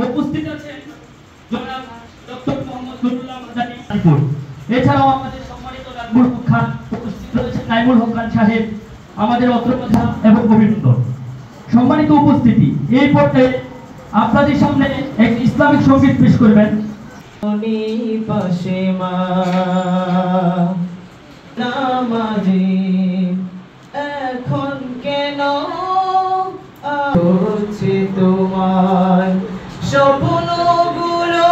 উপস্থিত আছেন জনাব ডক্টর মোহাম্মদ নুরুল্লাহ মাদানী। এছাড়াও আমাদের সম্মানিত নাইমুল হক খান উপস্থিত রয়েছেন, নাইমুল হক খান সাহেব আমাদের অত্রপ্রধান এবং অভিনন্দন। সম্মানিত উপস্থিতি, এই পর্যায়ে আপনাদের সামনে একটি ইসলামিক সঙ্গীত পেশ করবেন। এখন কেন তোমার স্বপ্নগুলো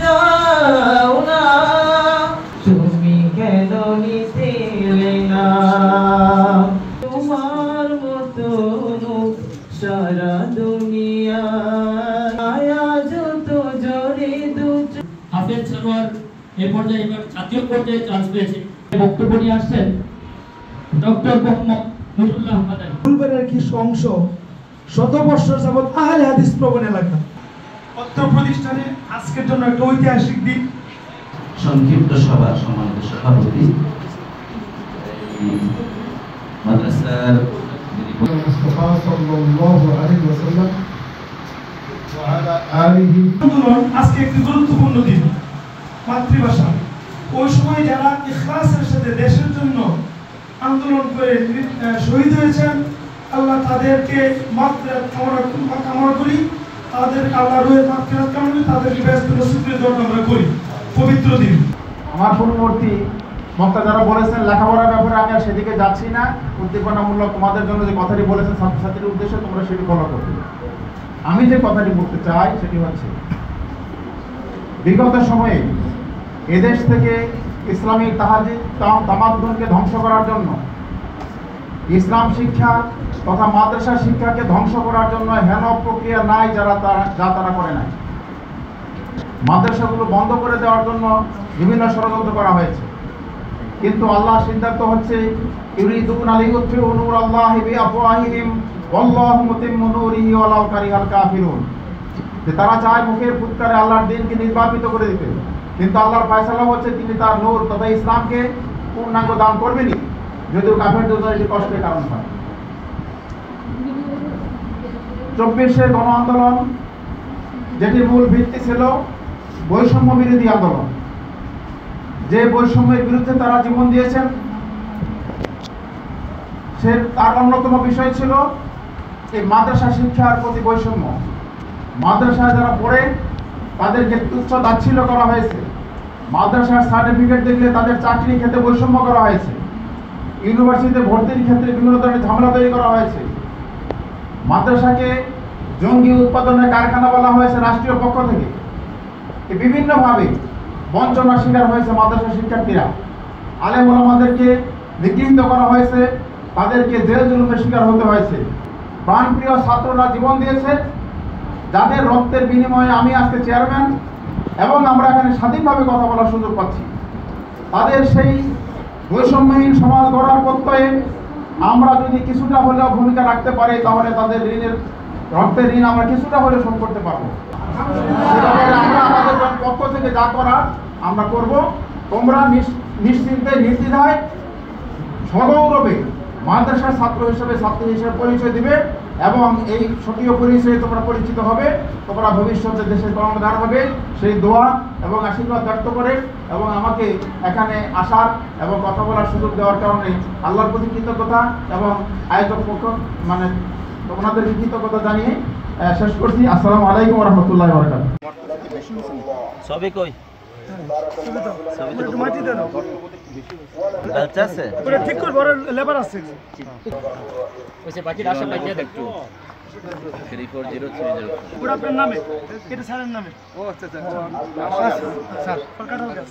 যাও না, তুমি কেন নিতে না তোমার মতো সারা দুনিয়া যত জোরে হাফেজ সরোয়ার এই পর্যায়ে এবার জাতীয় পর্যায়ে চান্স পেয়েছে। বক্তব্য নিয়ে আসছেন ডক্টর মোহাম্মদ নুরুল্লাহ মাদানী। ফুলবাড়ির কিছু অংশ শত বছর যাবৎ আহলে হাদিস প্রবণ এলাকা। অত্র প্রতিষ্ঠানে আজকের জন্য একটা ঐতিহাসিক দিন। সংক্ষিপ্ত সভা সম্মানিত সভাপতি মাদ্রাসার মুস্তাফা সাল্লাল্লাহু আলাইহি ওয়াসাল্লাম ওয়া আলা আলিহি। আজকে একটি গুরুত্বপূর্ণ দিন, মাতৃভাষা। ওই সময় যারা ইখলাসের সাথে দেশের জন্য আন্দোলন করে শহীদ হয়েছেন, আল্লাহ তাদেরকে মাগফিরাত কামনা করি, তাদের আল্লাহর রুহের মাগফিরাত কামনা করি, তাদেরকে ব্যস্ত নসিবের দোয়া কামনা করি। পবিত্র দিন। আমার পূর্ববর্তী বক্তা যারা বলেছেন লেখাপড়ার ব্যাপারে আমি আর সেদিকে যাচ্ছি না, উদ্দীপনামূলক তোমাদের জন্য যে কথাটি বলেছেন ছাত্রছাত্রীর উদ্দেশ্যে তোমরা সেটি ফলো করবে। আমি যে কথাটি বলতে চাই সেটি হচ্ছে, বিগত সময়ে এদেশ থেকে ইসলামিক তামাদ্দুনকে ধ্বংস করার জন্য, ইসলাম শিক্ষা তথা মাদ্রাসা শিক্ষাকে ধ্বংস করার জন্য হেন প্রক্রিয়া নাই যা তারা করে নাই। মাদ্রাসাগুলো বন্ধ করে দেওয়ার জন্য বিভিন্ন ষড়যন্ত্র করা হয়েছে, কিন্তু আল্লাহর সিদ্ধান্ত হচ্ছে ইউরিদুনা লিইউতফিউ নূরাল্লাহি বিআফওয়াহিহিম ওয়াল্লাহু মুতিম্মু নূরিহি ওয়ালাউ কারিহাল কাফিরুন। যে তারা চায় মুখের ফুৎকারে আল্লাহর দ্বীনকে নির্বাপিত করে দিতে, কিন্তু আল্লাহর ফয়সালা হচ্ছে তিনি তার নূর তথা ইসলামকে পূর্ণাঙ্গ দান করবেনই, যদিও কাফেরদের জন্য এটি কষ্টের কারণ হয়। 24-এর গণ আন্দোলন যেটির মূল ভিত্তি ছিল বৈষম্য বিরোধী আন্দোলন, যে বৈষম্যের বিরুদ্ধে তারা জীবন দিয়েছেন, সে তার অন্যতম বিষয় ছিল এই মাদ্রাসা শিক্ষার প্রতি বৈষম্য। মাদ্রাসায় যারা পড়ে তাদেরকে তুচ্ছ তাচ্ছিল্য করা হয়েছে, মাদ্রাসার সার্টিফিকেট দেখলে তাদের চাকরি ক্ষেত্রে বৈষম্য করা হয়েছে, ইউনিভার্সিটিতে ভর্তির ক্ষেত্রে বিভিন্ন ধরনের ঝামেলা তৈরি করা হয়েছে, মাদ্রাসাকে জঙ্গি উৎপাদনের কারখানা বলা হয়েছে রাষ্ট্রীয় পক্ষ থেকে। বিভিন্নভাবে বঞ্চনার শিকার হয়েছে মাদ্রাসা শিক্ষার্থীরা, আলেম ওলামাদেরকে নিগৃহীত করা হয়েছে, তাদেরকে জেল জুলুমের শিকার হতে হয়েছে। প্রাণপ্রিয় ছাত্ররা জীবন দিয়েছে, যাদের রক্তের বিনিময়ে আমি আজকে চেয়ারম্যান এবং আমরা এখানে স্বাধীনভাবে কথা বলার সুযোগ পাচ্ছি। তাদের সেই বৈষম্যহীন সমাজ গড়ার প্রত্যয়ে আমরা যদি কিছুটা হলেও ভূমিকা রাখতে পারি, তাহলে তাদের রক্তের ঋণ আমরা কিছুটা হলেও শোধ করতে পারবো। আমরা আমাদের পক্ষ থেকে যা করার আমরা করব। তোমরা নিশ্চিন্তে নির্দ্বিধায় সগৌরবে মাদ্রাসার ছাত্র হিসেবে পরিচয় দিবে এবং এই স্বকীয় পরিচয়ে তোমরা পরিচিত হবে। তোমরা ভবিষ্যতে দেশের কর্মধার হবে, সেই দোয়া এবং আশীর্বাদ ব্যক্ত করে এবং আমাকে এখানে আসার এবং কথা বলার সুযোগ দেওয়ার কারণে আল্লাহর প্রতি কৃতজ্ঞতা এবং আয়োজক পক্ষ তোমাদের কৃতজ্ঞতা জানিয়ে শেষ করছি। আসসালামু আলাইকুম ওয়া রাহমাতুল্লাহি ওয়া বারাকাতুহু। সবে কই মাটি দেন বাচ্চা আছে পুরো ঠিক করে বড় লেবার আছে ওইসে বাকি রাশা পাইয়া দেখো 3403 পুরো আপনার নামে, এটা স্যারের নামে। ও আচ্ছা স্যার কাটাল গাছ।